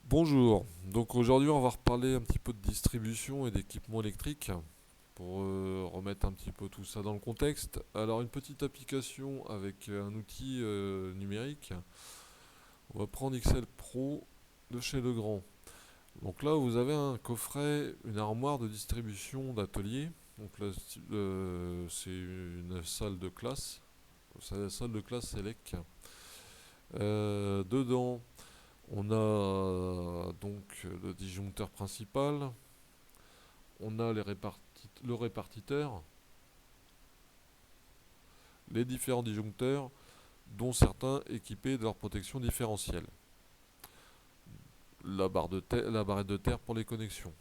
Bonjour, donc aujourd'hui on va reparler un petit peu de distribution et d'équipement électrique pour remettre un petit peu tout ça dans le contexte. Alors une petite application avec un outil numérique, on va prendre XL Pro de chez Legrand. Donc là vous avez un coffret, une armoire de distribution d'atelier. Donc là c'est une salle de classe, c'est la salle de classe Select. Dedans on a donc le disjoncteur principal, on a le répartiteur, les différents disjoncteurs, dont certains équipés de leur protection différentielle, la barrette de terre pour les connexions.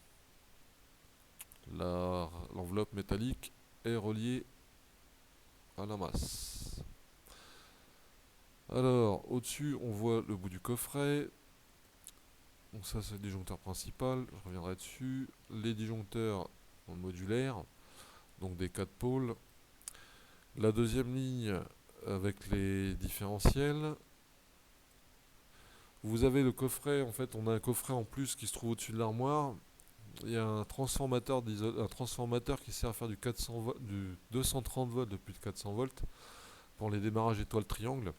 L'enveloppe métallique est reliée à la masse. Alors, au-dessus, on voit le bout du coffret. Donc ça, c'est le disjoncteur principal. Je reviendrai dessus. Les disjoncteurs modulaires, donc des 4 pôles. La deuxième ligne avec les différentiels. Vous avez le coffret, en fait, on a un coffret en plus qui se trouve au-dessus de l'armoire. Il y a un transformateur qui sert à faire du 230 volts de plus de 400 volts pour les démarrages étoiles triangles.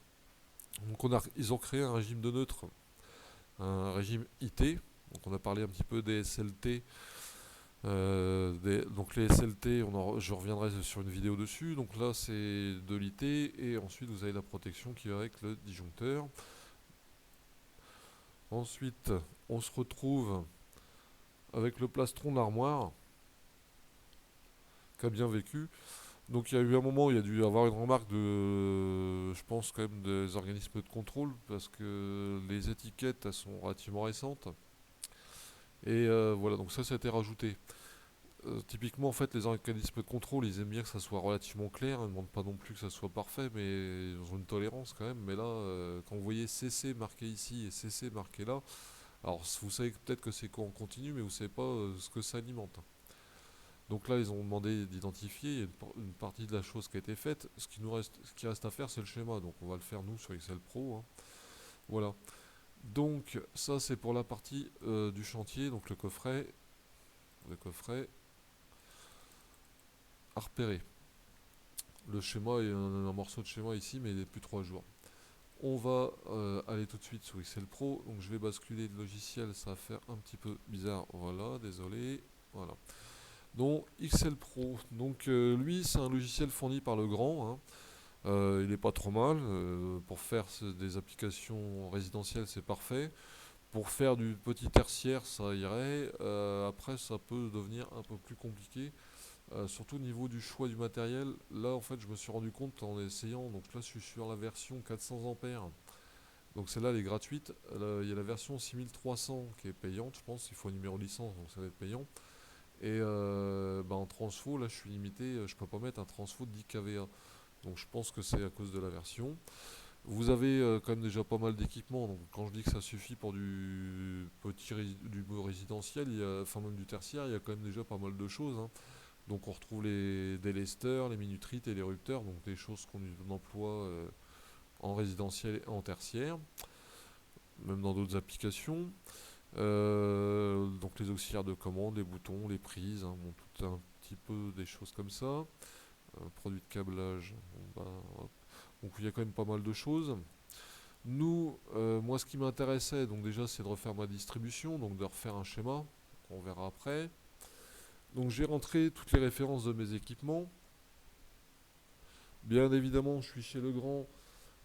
Donc ils ont créé un régime de neutre, un régime IT. Donc on a parlé un petit peu des SLT. Donc les SLT, je reviendrai sur une vidéo dessus. Donc là c'est de l'IT et ensuite vous avez la protection qui va avec le disjoncteur. Ensuite on se retrouve avec le plastron de l'armoire qui a bien vécu. Donc il y a eu un moment où il y a dû y avoir une remarque je pense quand même des organismes de contrôle parce que les étiquettes elles sont relativement récentes. Et voilà, donc ça a été rajouté. Typiquement en fait les organismes de contrôle ils aiment bien que ça soit relativement clair, ils ne demandent pas non plus que ça soit parfait mais ils ont une tolérance quand même. Mais là quand vous voyez CC marqué ici et CC marqué là, alors vous savez peut-être que c'est en continu mais vous savez pas ce que ça alimente. Donc là, ils ont demandé d'identifier. Il y a une partie de la chose qui a été faite. Ce qui reste à faire, c'est le schéma. Donc on va le faire nous sur Excel Pro, hein. Voilà. Donc ça, c'est pour la partie du chantier. Donc le coffret à repérer. Le schéma, il y a un morceau de schéma ici, mais il est plus 3 jours. On va aller tout de suite sur Excel Pro. Donc je vais basculer de logiciel. Ça va faire un petit peu bizarre. Voilà, désolé. Voilà. Donc XL Pro. Donc lui, c'est un logiciel fourni par Legrand, hein. Il n'est pas trop mal. Pour faire des applications résidentielles, c'est parfait. Pour faire du petit tertiaire, ça irait. Après, ça peut devenir un peu plus compliqué. Surtout au niveau du choix du matériel. Là, en fait, je me suis rendu compte en essayant. Donc là, je suis sur la version 400 ampères. Donc celle-là, elle est gratuite. Il y a la version 6300 qui est payante, je pense. Il faut un numéro de licence, donc ça va être payant. Et en transfo, là, je suis limité. Je peux pas mettre un transfo de 10 kVA. Donc je pense que c'est à cause de la version. Vous avez quand même déjà pas mal d'équipements. Donc quand je dis que ça suffit pour du résidentiel, enfin même du tertiaire, il y a quand même déjà pas mal de choses, hein. Donc on retrouve les délesteurs, les minuteries et les rupteurs, donc des choses qu'on emploie en résidentiel et en tertiaire, même dans d'autres applications. Donc les auxiliaires de commande, les boutons, les prises, hein, bon, tout un petit peu des choses comme ça. Produit de câblage, bon, donc il y a quand même pas mal de choses. Moi ce qui m'intéressait, donc déjà c'est de refaire ma distribution, donc de refaire un schéma, qu'on verra après. Donc j'ai rentré toutes les références de mes équipements. Bien évidemment, je suis chez Legrand.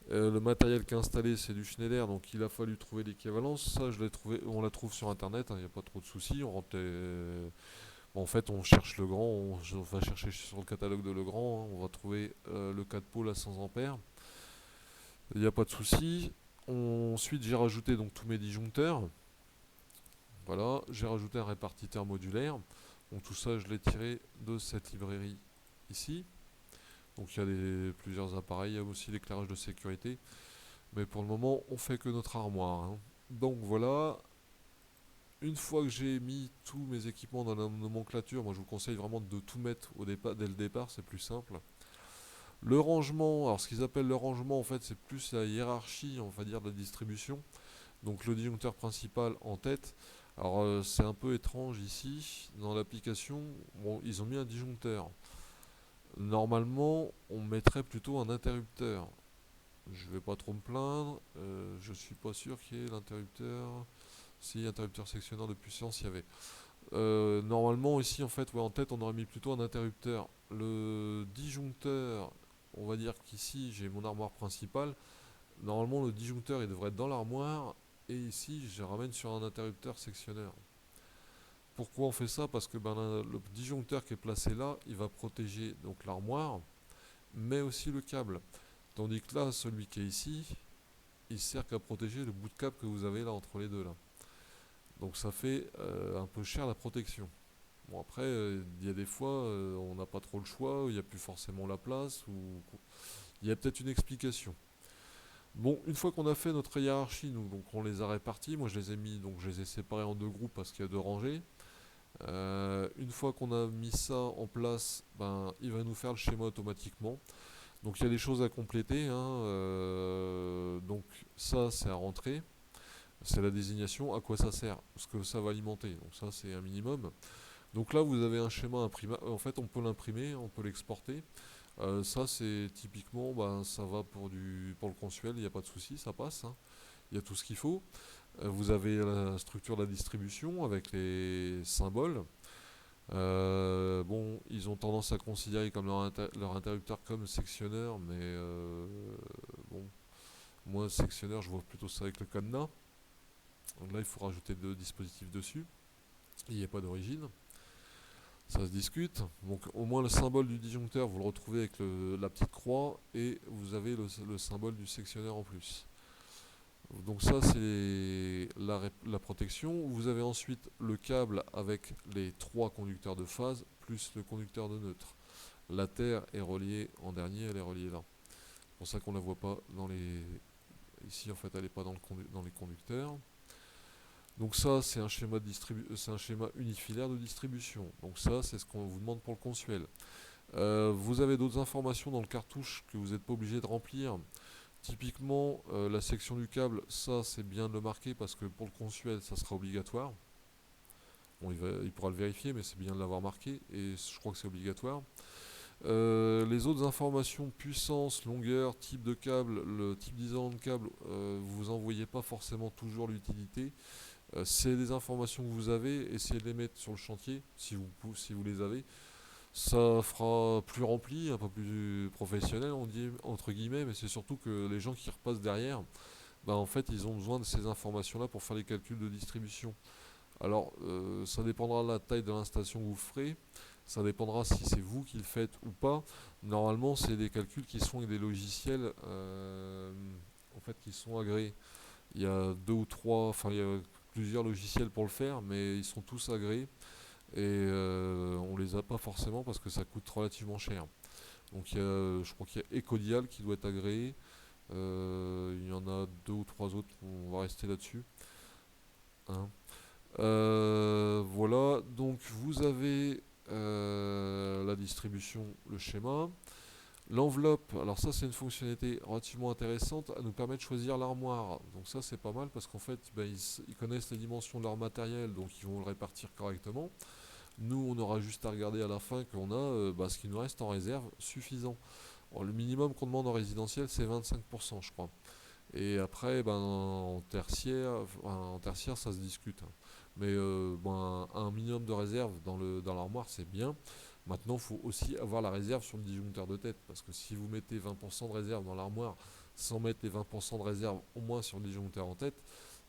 Le matériel qui est installé, c'est du Schneider, donc il a fallu trouver l'équivalence. Ça, on la trouve sur internet, il n'y a pas trop de soucis. En fait, on cherche Legrand, on va chercher sur le catalogue de Legrand, hein, on va trouver le 4 pôles à 100 ampères. Il n'y a pas de souci. Ensuite, j'ai rajouté donc tous mes disjoncteurs. Voilà, j'ai rajouté un répartiteur modulaire. Donc tout ça, je l'ai tiré de cette librairie ici. Donc il y a plusieurs appareils, il y a aussi l'éclairage de sécurité. Mais pour le moment, on fait que notre armoire, hein. Donc voilà, une fois que j'ai mis tous mes équipements dans la nomenclature, moi je vous conseille vraiment de tout mettre dès le départ, c'est plus simple. Le rangement, alors ce qu'ils appellent le rangement, en fait, c'est plus la hiérarchie, on va dire, de la distribution. Donc le disjoncteur principal en tête. Alors c'est un peu étrange ici, dans l'application, bon, ils ont mis un disjoncteur. Normalement, on mettrait plutôt un interrupteur. Je vais pas trop me plaindre, je suis pas sûr qu'il y ait l'interrupteur. Si, interrupteur sectionneur de puissance, il y avait. Normalement ici en fait, ouais, en tête on aurait mis plutôt un interrupteur. Le disjoncteur, on va dire qu'ici j'ai mon armoire principale. Normalement le disjoncteur il devrait être dans l'armoire et ici je ramène sur un interrupteur sectionneur. Pourquoi on fait ça? Parce que ben, le disjoncteur qui est placé là, il va protéger donc l'armoire, mais aussi le câble. Tandis que là, celui qui est ici, il sert qu'à protéger le bout de câble que vous avez là entre les deux là. Donc ça fait un peu cher la protection. Bon après, il y a des fois, on n'a pas trop le choix, il n'y a plus forcément la place, ou il y a peut-être une explication. Bon, une fois qu'on a fait notre hiérarchie, nous, donc on les a répartis. Moi, je les ai mis, donc je les ai séparés en deux groupes parce qu'il y a deux rangées. Une fois qu'on a mis ça en place, ben, il va nous faire le schéma automatiquement. Donc il y a des choses à compléter, hein, donc ça, c'est à rentrer. C'est la désignation. À quoi ça sert? Ce que ça va alimenter. Donc ça, c'est un minimum. Donc là, vous avez un schéma imprimable. En fait, on peut l'imprimer, on peut l'exporter. Ça, c'est typiquement, ben, ça va pour le consuel, il n'y a pas de souci, ça passe, hein. Il y a tout ce qu'il faut. Vous avez la structure de la distribution avec les symboles. Bon, ils ont tendance à considérer comme leur interrupteur comme sectionneur, mais bon, moi, sectionneur, je vois plutôt ça avec le cadenas. Donc là, il faut rajouter deux dispositifs dessus. Il n'y a pas d'origine. Ça se discute. Donc au moins le symbole du disjoncteur, vous le retrouvez avec la petite croix et vous avez le symbole du sectionneur en plus. Donc ça c'est la protection. Vous avez ensuite le câble avec les trois conducteurs de phase plus le conducteur de neutre. La terre est reliée en dernier, elle est reliée là. C'est pour ça qu'on ne la voit pas dans les... Ici en fait elle n'est pas dans les conducteurs. Donc ça c'est un schéma unifilaire de distribution. Donc ça c'est ce qu'on vous demande pour le consuel. Vous avez d'autres informations dans le cartouche que vous n'êtes pas obligé de remplir. Typiquement, la section du câble, ça c'est bien de le marquer parce que pour le consuel, ça sera obligatoire. Bon, il pourra le vérifier, mais c'est bien de l'avoir marqué et je crois que c'est obligatoire. Les autres informations, puissance, longueur, type de câble, le type d'isolant de câble, vous n'en voyez pas forcément toujours l'utilité. C'est des informations que vous avez, essayez de les mettre sur le chantier si vous les avez. Ça fera plus rempli, un peu plus professionnel, on dit entre guillemets, mais c'est surtout que les gens qui repassent derrière, bah en fait, ils ont besoin de ces informations-là pour faire les calculs de distribution. Alors, ça dépendra de la taille de l'installation que vous ferez, ça dépendra si c'est vous qui le faites ou pas. Normalement, c'est des calculs qui sont avec des logiciels en fait, qui sont agréés. Il y a deux ou trois, enfin, il y a plusieurs logiciels pour le faire, mais ils sont tous agréés et on les a pas forcément parce que ça coûte relativement cher. Donc je crois qu'il y a Ecodial qui doit être agréé. Il y en a deux ou trois autres, on va rester là-dessus, hein. Voilà, donc vous avez la distribution, le schéma. L'enveloppe, alors ça c'est une fonctionnalité relativement intéressante, elle nous permet de choisir l'armoire. Donc ça c'est pas mal parce qu'en fait ben, ils connaissent les dimensions de leur matériel, donc ils vont le répartir correctement. Nous, on aura juste à regarder à la fin qu'on a bah, ce qui nous reste en réserve suffisant. Alors, le minimum qu'on demande en résidentiel, c'est 25%, je crois. Et après, ben, en tertiaire, ça se discute, hein. Mais ben, un minimum de réserve dans l'armoire, c'est bien. Maintenant, il faut aussi avoir la réserve sur le disjoncteur de tête. Parce que si vous mettez 20% de réserve dans l'armoire, sans mettre les 20% de réserve au moins sur le disjoncteur en tête,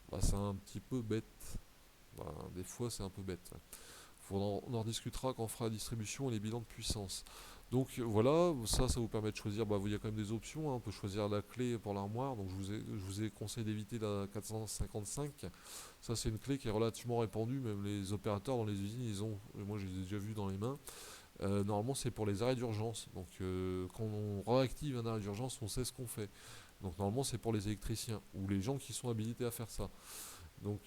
bah, c'est un petit peu bête. Bah, des fois, c'est un peu bête, ouais. On en rediscutera quand on fera la distribution et les bilans de puissance. Donc voilà, ça vous permet de choisir, bah, il y a quand même des options, hein. On peut choisir la clé pour l'armoire, donc je vous ai conseillé d'éviter la 455. Ça c'est une clé qui est relativement répandue, même les opérateurs dans les usines, moi je les ai déjà vus dans les mains. Normalement c'est pour les arrêts d'urgence, donc quand on réactive un arrêt d'urgence, on sait ce qu'on fait. Donc normalement c'est pour les électriciens, ou les gens qui sont habilités à faire ça. Donc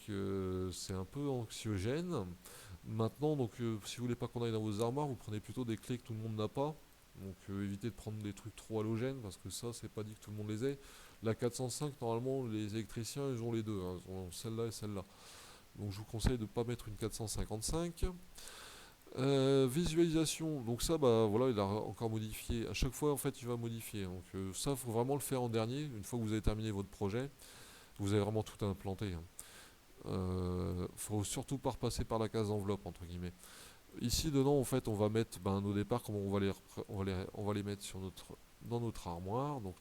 c'est un peu anxiogène. Maintenant, donc, si vous voulez pas qu'on aille dans vos armoires, vous prenez plutôt des clés que tout le monde n'a pas. Donc évitez de prendre des trucs trop halogènes parce que ça, c'est pas dit que tout le monde les ait. La 405, normalement, les électriciens, ils ont les deux, hein, ils ont celle-là et celle-là. Donc je vous conseille de ne pas mettre une 455. Visualisation, donc ça, bah voilà, il a encore modifié. À chaque fois, en fait, il va modifier. Donc ça, il faut vraiment le faire en dernier. Une fois que vous avez terminé votre projet, vous avez vraiment tout implanté, hein. Faut surtout pas repasser par la case enveloppe entre guillemets. Ici dedans, en fait, on va mettre nos départs, comment on va les mettre sur dans notre armoire. Donc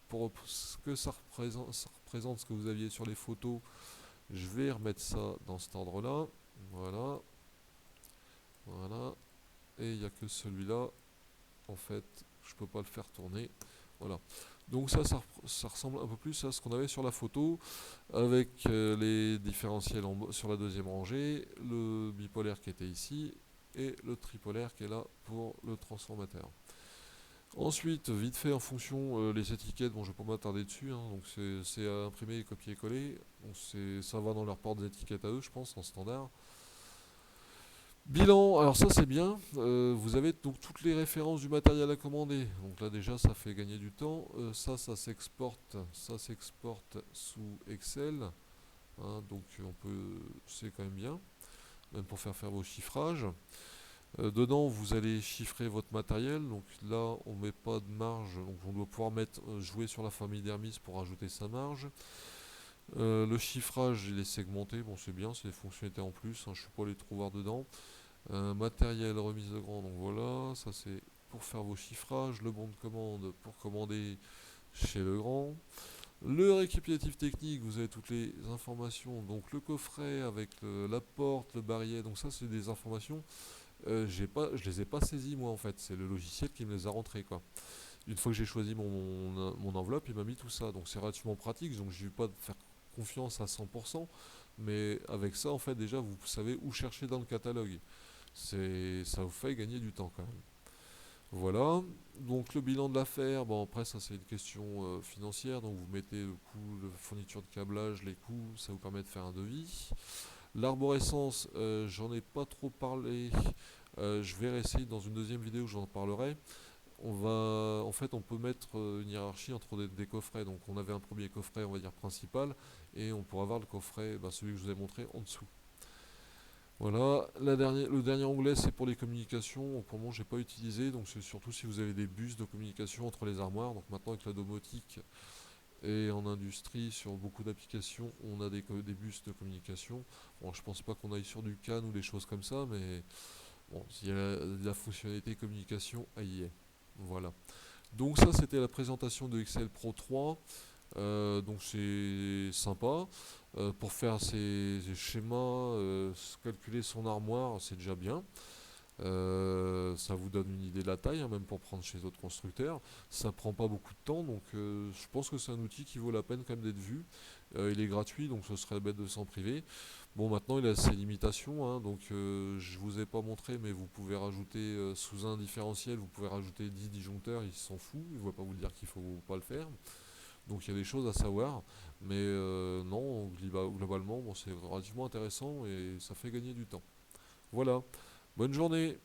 pour ce que ça représente ce que vous aviez sur les photos, je vais remettre ça dans cet ordre-là. Voilà, voilà. Et il n'y a que celui-là, en fait, je peux pas le faire tourner. Voilà. Donc ça ressemble un peu plus à ce qu'on avait sur la photo, avec les différentiels sur la deuxième rangée, le bipolaire qui était ici, et le tripolaire qui est là pour le transformateur. Ensuite, vite fait en fonction les étiquettes, bon je vais pas m'attarder dessus, hein, donc c'est à imprimer et copier-coller, donc ça va dans leur porte d'étiquette à eux je pense en standard. Bilan, alors ça c'est bien, vous avez donc toutes les références du matériel à commander, donc là déjà ça fait gagner du temps. Ça s'exporte sous Excel, hein, donc c'est quand même bien, même pour faire vos chiffrages. Dedans vous allez chiffrer votre matériel, donc là on met pas de marge, donc on doit pouvoir jouer sur la famille d'Hermis pour ajouter sa marge. Le chiffrage il est segmenté, bon c'est bien, c'est des fonctionnalités en plus, hein, je ne suis pas allé trop voir dedans. Matériel remise de grand, donc voilà, ça c'est pour faire vos chiffrages, le bon de commande pour commander chez Legrand. Le récapitulatif technique, vous avez toutes les informations, donc le coffret avec la porte, le barillet, donc ça c'est des informations, je les ai pas saisies moi en fait, c'est le logiciel qui me les a rentrées quoi. Une fois que j'ai choisi mon enveloppe, il m'a mis tout ça, donc c'est relativement pratique, donc je ne vais pas faire confiance à 100%, mais avec ça en fait déjà vous savez où chercher dans le catalogue. Ça vous fait gagner du temps quand même. Voilà, donc le bilan de l'affaire, bon après ça c'est une question financière, donc vous mettez le coût de fourniture de câblage, les coûts, ça vous permet de faire un devis. L'arborescence, j'en ai pas trop parlé, je vais essayer dans une deuxième vidéo, j'en parlerai. En fait, on peut mettre une hiérarchie entre des coffrets, donc on avait un premier coffret, on va dire principal, et on pourra avoir le coffret, celui que je vous ai montré en dessous. Voilà, le dernier onglet c'est pour les communications. Pour le moment j'ai pas utilisé, donc c'est surtout si vous avez des bus de communication entre les armoires. Donc maintenant avec la domotique et en industrie sur beaucoup d'applications on a des bus de communication. Bon je pense pas qu'on aille sur du CAN ou des choses comme ça, mais bon s'il y a la fonctionnalité communication, elle y est. Voilà. Donc ça c'était la présentation de Excel Pro 3. Donc c'est sympa. Pour faire ces schémas, calculer son armoire, c'est déjà bien. Ça vous donne une idée de la taille, hein, même pour prendre chez d'autres constructeurs. Ça prend pas beaucoup de temps, donc je pense que c'est un outil qui vaut la peine quand même d'être vu. Il est gratuit, donc ce serait bête de s'en priver. Bon, maintenant il a ses limitations, hein, donc je vous ai pas montré, mais vous pouvez rajouter sous un différentiel, vous pouvez rajouter 10 disjoncteurs, il s'en fout, il ne va pas vous dire qu'il faut pas le faire. Donc il y a des choses à savoir, mais non, globalement, bon, c'est relativement intéressant et ça fait gagner du temps. Voilà, bonne journée.